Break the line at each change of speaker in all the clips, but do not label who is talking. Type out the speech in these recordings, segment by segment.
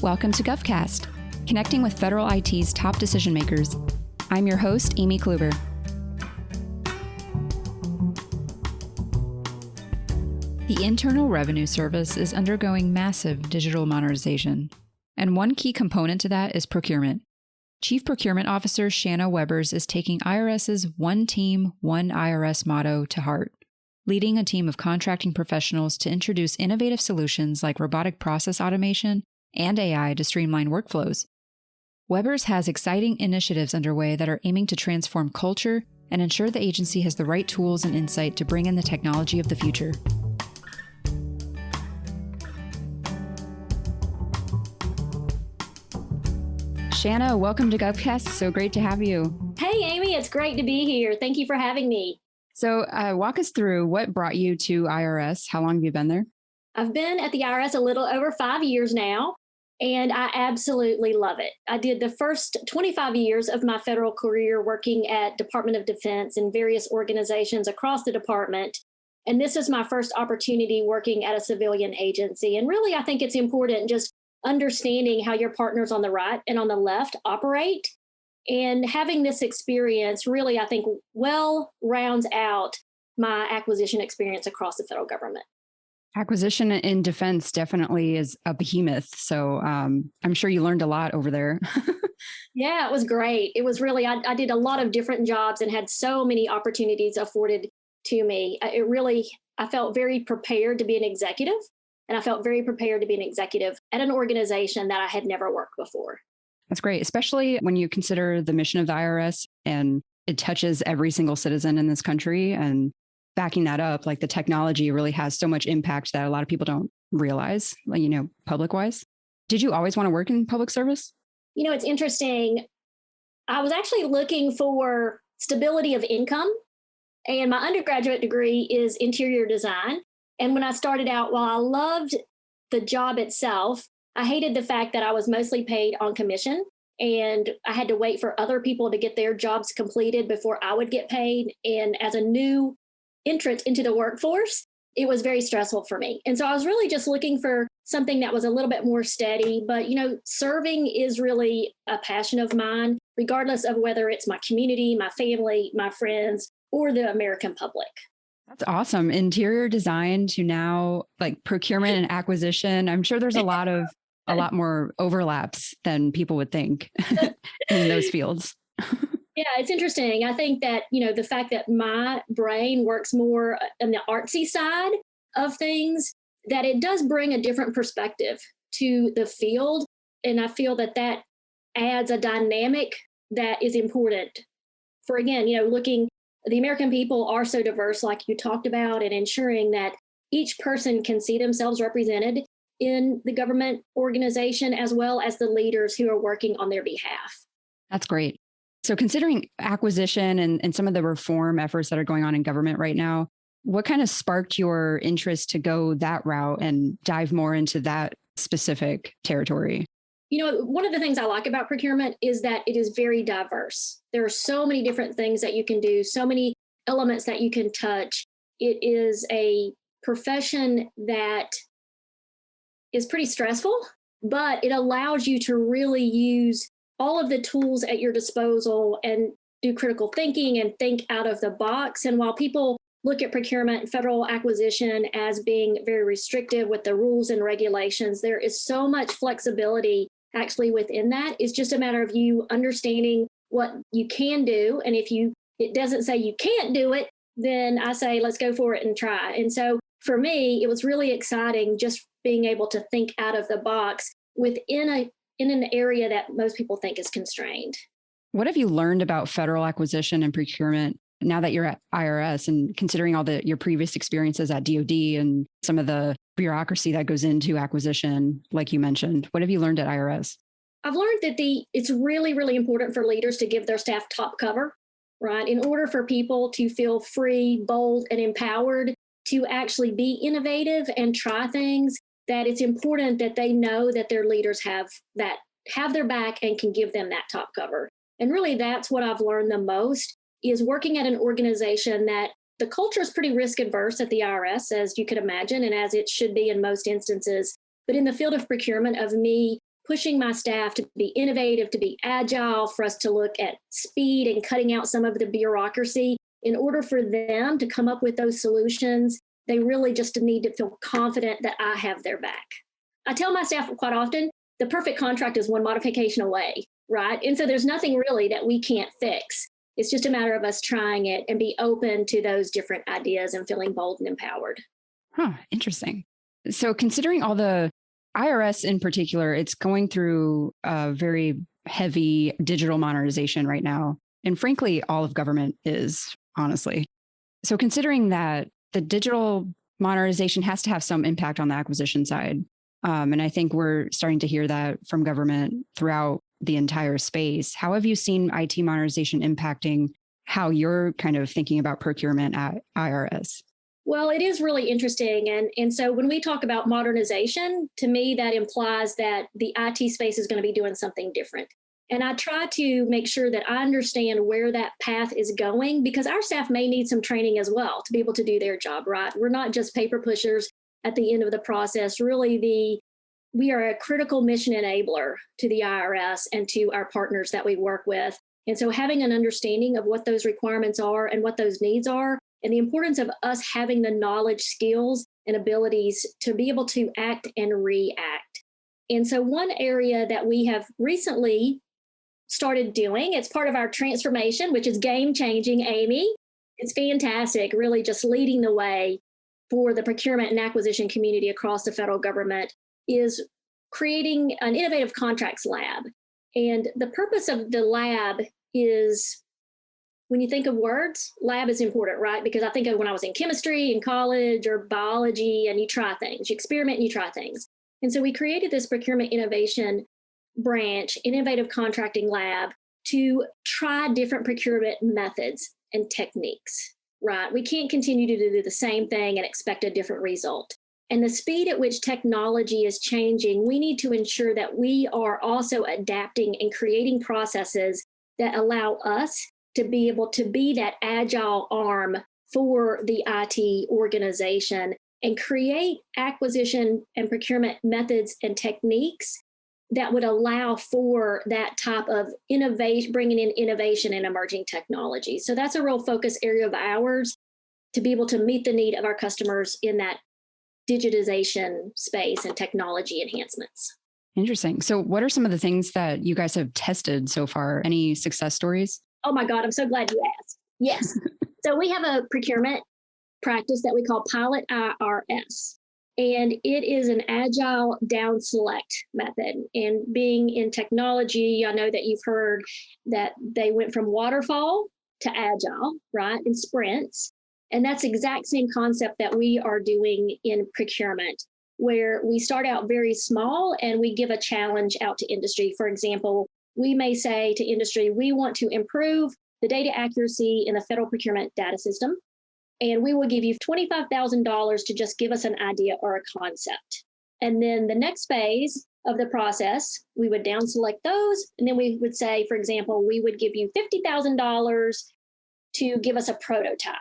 Welcome to GovCast, connecting with federal IT's top decision makers. I'm your host, Amy Kluber. The Internal Revenue Service is undergoing massive digital modernization, and one key component to that is procurement. Chief Procurement Officer Shanna Webbers is taking IRS's One Team, One IRS motto to heart, leading a team of contracting professionals to introduce innovative solutions like robotic process automation and AI to streamline workflows. Webbers has exciting initiatives underway that are aiming to transform culture and ensure the agency has the right tools and insight to bring in the technology of the future. Shanna, welcome to GovCast. So great to have you.
Hey, Amy, it's great to be here. Thank you for having me.
So walk us through what brought you to IRS. How long have you been there?
I've been at the IRS a little over 5 years now, and I absolutely love it. I did the first 25 years of my federal career working at Department of Defense and various organizations across the department. And this is my first opportunity working at a civilian agency. And really, I think it's important just understanding how your partners on the right and on the left operate. And having this experience really, I think, well rounds out my acquisition experience across the federal government.
Acquisition in defense definitely is a behemoth. So I'm sure you learned a lot over there.
Yeah, it was great. It was really, I did a lot of different jobs and had so many opportunities afforded to me. I felt very prepared to be an executive. And I felt very prepared to be an executive at an organization that I had never worked before.
That's great, especially when you consider the mission of the IRS and it touches every single citizen in this country. And backing that up, like the technology really has so much impact that a lot of people don't realize, like, public wise. Did you always want to work in public service?
It's interesting. I was actually looking for stability of income, and my undergraduate degree is interior design. And when I started out, while I loved the job itself, I hated the fact that I was mostly paid on commission and I had to wait for other people to get their jobs completed before I would get paid. And as a new entrant into the workforce, it was very stressful for me. And so I was really just looking for something that was a little bit more steady. But, serving is really a passion of mine, regardless of whether it's my community, my family, my friends, or the American public.
That's awesome. Interior design to now like procurement and acquisition. I'm sure there's a lot more overlaps than people would think in those fields.
Yeah, it's interesting. I think that, the fact that my brain works more on the artsy side of things, that it does bring a different perspective to the field. And I feel that that adds a dynamic that is important for, again, the American people are so diverse, like you talked about, and ensuring that each person can see themselves represented in the government organization, as well as the leaders who are working on their behalf.
That's great. So considering acquisition and some of the reform efforts that are going on in government right now, what kind of sparked your interest to go that route and dive more into that specific territory?
One of the things I like about procurement is that it is very diverse. There are so many different things that you can do, so many elements that you can touch. It is a profession that is pretty stressful, but it allows you to really use all of the tools at your disposal and do critical thinking and think out of the box. And while people look at procurement and federal acquisition as being very restrictive with the rules and regulations, there is so much flexibility actually within that. It's just a matter of you understanding what you can do. And if it doesn't say you can't do it, then I say, let's go for it and try. And so for me, it was really exciting just being able to think out of the box in an area that most people think is constrained.
What have you learned about federal acquisition and procurement now that you're at IRS, and considering all your previous experiences at DoD and some of the bureaucracy that goes into acquisition, like you mentioned? What have you learned at IRS?
I've learned that it's really, really important for leaders to give their staff top cover, right? In order for people to feel free, bold, and empowered to actually be innovative and try things, that it's important that they know that their leaders have their back and can give them that top cover. And really, that's what I've learned the most, is working at an organization that the culture is pretty risk adverse at the IRS, as you could imagine, and as it should be in most instances. But in the field of procurement, of me pushing my staff to be innovative, to be agile, for us to look at speed and cutting out some of the bureaucracy. In order for them to come up with those solutions, they really just need to feel confident that I have their back. I tell my staff quite often, the perfect contract is one modification away, right? And so there's nothing really that we can't fix. It's just a matter of us trying it and be open to those different ideas and feeling bold and empowered.
Huh, interesting. So considering all the IRS in particular, it's going through a very heavy digital modernization right now. And frankly, all of government is, honestly. So considering that the digital modernization has to have some impact on the acquisition side. And I think we're starting to hear that from government throughout the entire space. How have you seen IT modernization impacting how you're kind of thinking about procurement at IRS?
Well, it is really interesting. And so when we talk about modernization, to me, that implies that the IT space is going to be doing something different. And I try to make sure that I understand where that path is going, because our staff may need some training as well to be able to do their job, right? We're not just paper pushers at the end of the process. Really, we are a critical mission enabler to the IRS and to our partners that we work with. And so having an understanding of what those requirements are and what those needs are, and the importance of us having the knowledge, skills, and abilities to be able to act and react. And so one area that we have recently started doing, it's part of our transformation, which is game changing, Amy. It's fantastic, really just leading the way for the procurement and acquisition community across the federal government, is creating an innovative contracts lab. And the purpose of the lab is, when you think of words, lab is important, right? Because I think of when I was in chemistry in college or biology, and you try things, you experiment and you try things. And so we created this procurement innovation branch, innovative contracting lab, to try different procurement methods and techniques, right? We can't continue to do the same thing and expect a different result. And the speed at which technology is changing, we need to ensure that we are also adapting and creating processes that allow us to be able to be that agile arm for the IT organization and create acquisition and procurement methods and techniques that would allow for that type of innovation, bringing in innovation and emerging technology. So that's a real focus area of ours, to be able to meet the need of our customers in that digitization space and technology enhancements.
Interesting. So what are some of the things that you guys have tested so far? Any success stories?
Oh my God, I'm so glad you asked. Yes. So we have a procurement practice that we call Pilot IRS. And it is an agile down select method. And being in technology, I know that you've heard that they went from waterfall to agile, right, in sprints. And that's the exact same concept that we are doing in procurement, where we start out very small and we give a challenge out to industry. For example, we may say to industry, we want to improve the data accuracy in the federal procurement data system. And we will give you $25,000 to just give us an idea or a concept. And then the next phase of the process, we would down select those. And then we would say, for example, we would give you $50,000 to give us a prototype.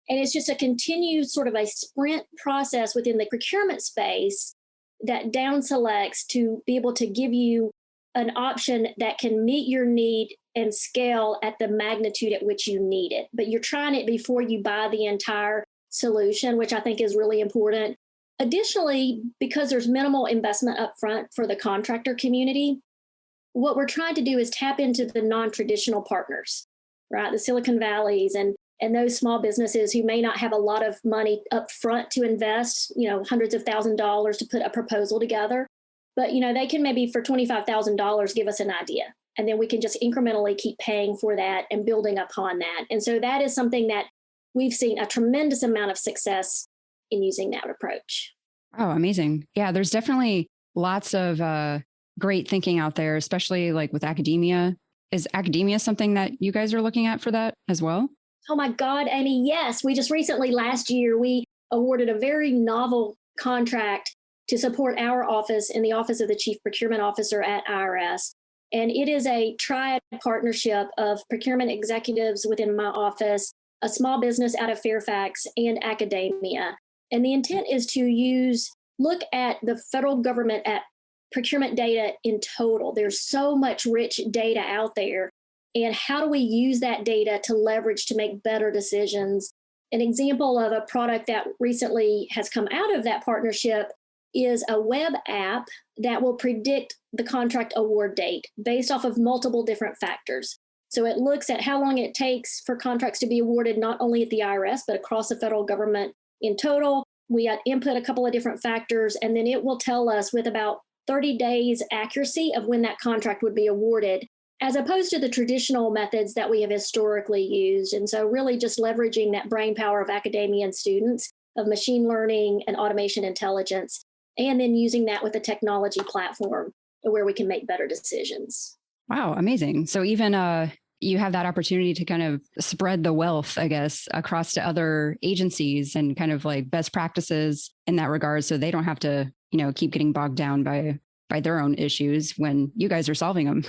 And it's just a continued sort of a sprint process within the procurement space that down selects to be able to give you an option that can meet your need and scale at the magnitude at which you need it. But you're trying it before you buy the entire solution, which I think is really important. Additionally, because there's minimal investment upfront for the contractor community, what we're trying to do is tap into the non-traditional partners, right? The Silicon Valleys and those small businesses who may not have a lot of money upfront to invest, hundreds of thousands of dollars to put a proposal together. But, they can maybe for $25,000 give us an idea. And then we can just incrementally keep paying for that and building upon that. And so that is something that we've seen a tremendous amount of success in using that approach.
Oh, amazing. Yeah, there's definitely lots of great thinking out there, especially like with academia. Is academia something that you guys are looking at for that as well?
Oh my God, Amy, yes. We just recently, last year, we awarded a very novel contract to support our office in the Office of the Chief Procurement Officer at IRS. And it is a triad partnership of procurement executives within my office, a small business out of Fairfax, and academia. And the intent is to look at the federal government at procurement data in total. There's so much rich data out there. And how do we use that data to leverage to make better decisions? An example of a product that recently has come out of that partnership is a web app that will predict the contract award date based off of multiple different factors. So it looks at how long it takes for contracts to be awarded, not only at the IRS, but across the federal government in total. We input a couple of different factors, and then it will tell us with about 30 days accuracy of when that contract would be awarded, as opposed to the traditional methods that we have historically used. And so really just leveraging that brain power of academia and students, of machine learning and automation intelligence, and then using that with a technology platform where we can make better decisions.
Wow, amazing. So even you have that opportunity to kind of spread the wealth, I guess, across to other agencies and kind of like best practices in that regard. So they don't have to, keep getting bogged down by their own issues when you guys are solving them.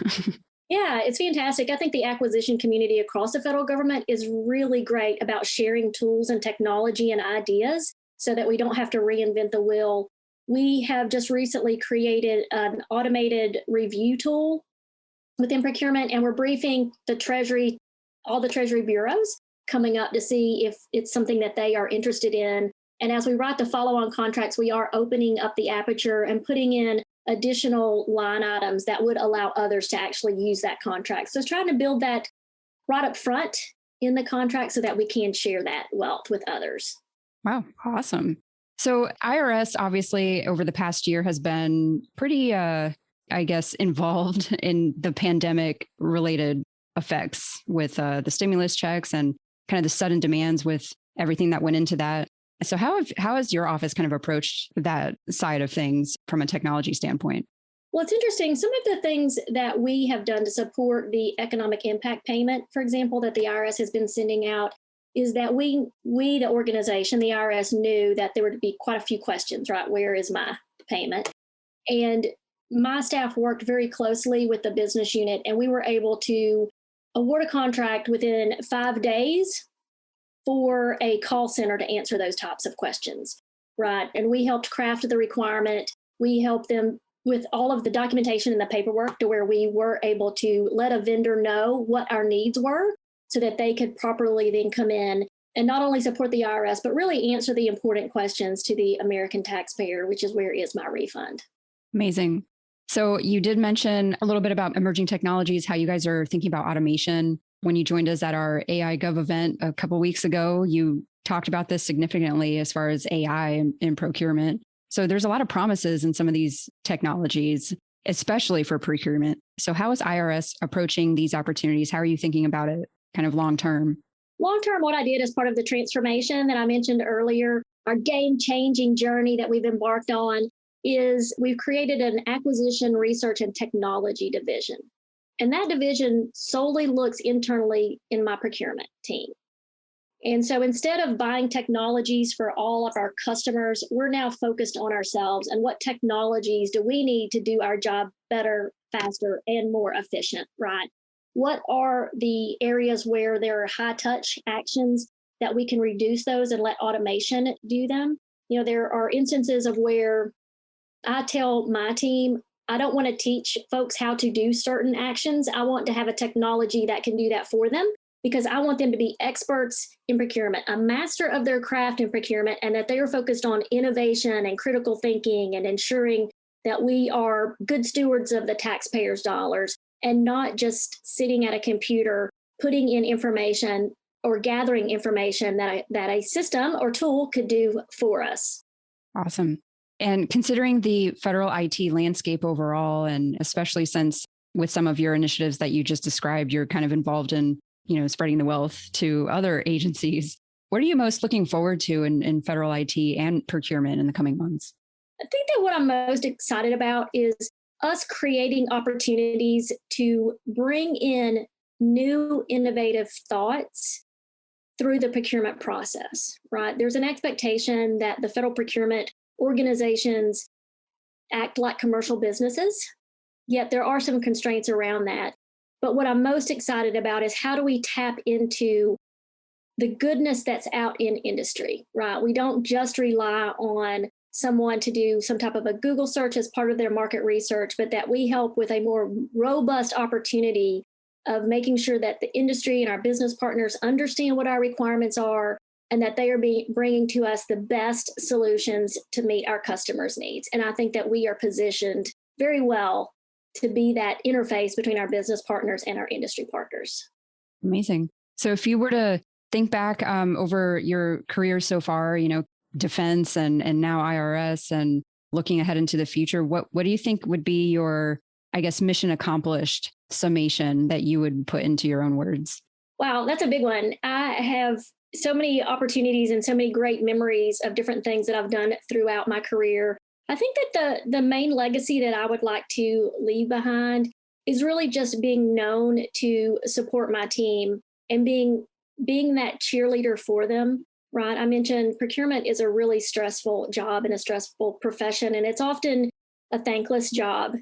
Yeah, it's fantastic. I think the acquisition community across the federal government is really great about sharing tools and technology and ideas so that we don't have to reinvent the wheel. We have just recently created an automated review tool within procurement, and we're briefing the Treasury, all the Treasury bureaus coming up to see if it's something that they are interested in. And as we write the follow-on contracts, we are opening up the aperture and putting in additional line items that would allow others to actually use that contract. So it's trying to build that right up front in the contract so that we can share that wealth with others.
Wow, awesome. So IRS obviously over the past year has been pretty, involved in the pandemic related effects with the stimulus checks and kind of the sudden demands with everything that went into that. So how has your office kind of approached that side of things from a technology standpoint?
Well, it's interesting. Some of the things that we have done to support the economic impact payment, for example, that the IRS has been sending out, is that we the organization, the IRS, knew that there would be quite a few questions, right? Where is my payment? And my staff worked very closely with the business unit, and we were able to award a contract within 5 days for a call center to answer those types of questions, right? And we helped craft the requirement. We helped them with all of the documentation and the paperwork to where we were able to let a vendor know what our needs were so that they could properly then come in and not only support the IRS, but really answer the important questions to the American taxpayer, which is where is my refund?
Amazing. So you did mention a little bit about emerging technologies, how you guys are thinking about automation. When you joined us at our AI Gov event a couple of weeks ago, you talked about this significantly as far as AI in procurement. So there's a lot of promises in some of these technologies, especially for procurement. So how is IRS approaching these opportunities? How are you thinking about it kind of long term?
Long term, what I did as part of the transformation that I mentioned earlier, our game-changing journey that we've embarked on, is we've created an acquisition, research, and technology division. And that division solely looks internally in my procurement team. And so instead of buying technologies for all of our customers, we're now focused on ourselves and what technologies do we need to do our job better, faster, and more efficient, right? What are the areas where there are high touch actions that we can reduce those and let automation do them? There are instances of where I tell my team, I don't want to teach folks how to do certain actions. I want to have a technology that can do that for them because I want them to be experts in procurement, a master of their craft in procurement, and that they are focused on innovation and critical thinking and ensuring that we are good stewards of the taxpayers' dollars and not just sitting at a computer putting in information or gathering information that a system or tool could do for us.
Awesome. And considering the federal IT landscape overall, and especially since with some of your initiatives that you just described, you're kind of involved in, spreading the wealth to other agencies. What are you most looking forward to in federal IT and procurement in the coming months?
I think that what I'm most excited about is us creating opportunities to bring in new innovative thoughts through the procurement process, right? There's an expectation that the federal procurement organizations act like commercial businesses, yet there are some constraints around that. But what I'm most excited about is how do we tap into the goodness that's out in industry, right? We don't just rely on someone to do some type of a Google search as part of their market research, but that we help with a more robust opportunity of making sure that the industry and our business partners understand what our requirements are and that they are bringing to us the best solutions to meet our customers' needs. And I think that we are positioned very well to be that interface between our business partners and our industry partners.
Amazing. So if you were to think back over your career so far, defense and now IRS, and looking ahead into the future, what do you think would be your, I guess, mission accomplished summation that you would put into your own words?
Wow, that's a big one. I have so many opportunities and so many great memories of different things that I've done throughout my career. I think that the main legacy that I would like to leave behind is really just being known to support my team and being that cheerleader for them, right? I mentioned procurement is a really stressful job and a stressful profession, and it's often a thankless job.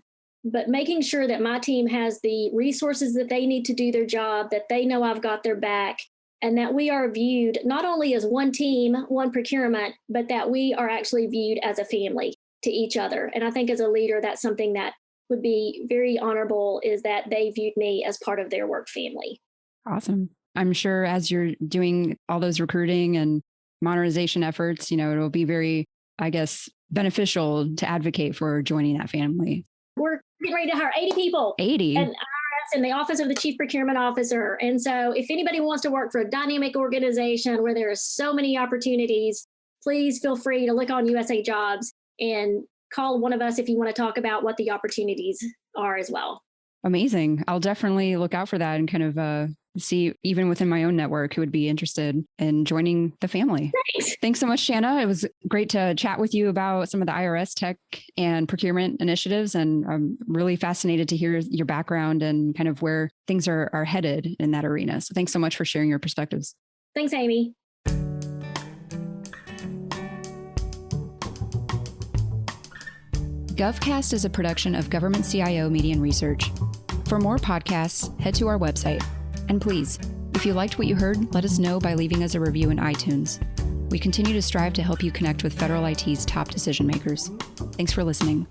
But making sure that my team has the resources that they need to do their job, that they know I've got their back, and that we are viewed not only as one team, one procurement, but that we are actually viewed as a family to each other. And I think as a leader, that's something that would be very honorable, is that they viewed me as part of their work family.
Awesome. I'm sure as you're doing all those recruiting and modernization efforts, it'll be very, I guess, beneficial to advocate for joining that family.
We're getting ready to hire 80 people.
80?
And IRS in the Office of the Chief Procurement Officer. And so if anybody wants to work for a dynamic organization where there are so many opportunities, please feel free to look on USA Jobs and call one of us if you want to talk about what the opportunities are as well.
Amazing. I'll definitely look out for that and kind of see, even within my own network, who would be interested in joining the family. Thanks so much, Shanna. It was great to chat with you about some of the IRS tech and procurement initiatives. And I'm really fascinated to hear your background and kind of where things are headed in that arena. So thanks so much for sharing your perspectives.
Thanks, Amy.
GovCast is a production of Government CIO Media and Research. For more podcasts, head to our website. And please, if you liked what you heard, let us know by leaving us a review in iTunes. We continue to strive to help you connect with federal IT's top decision makers. Thanks for listening.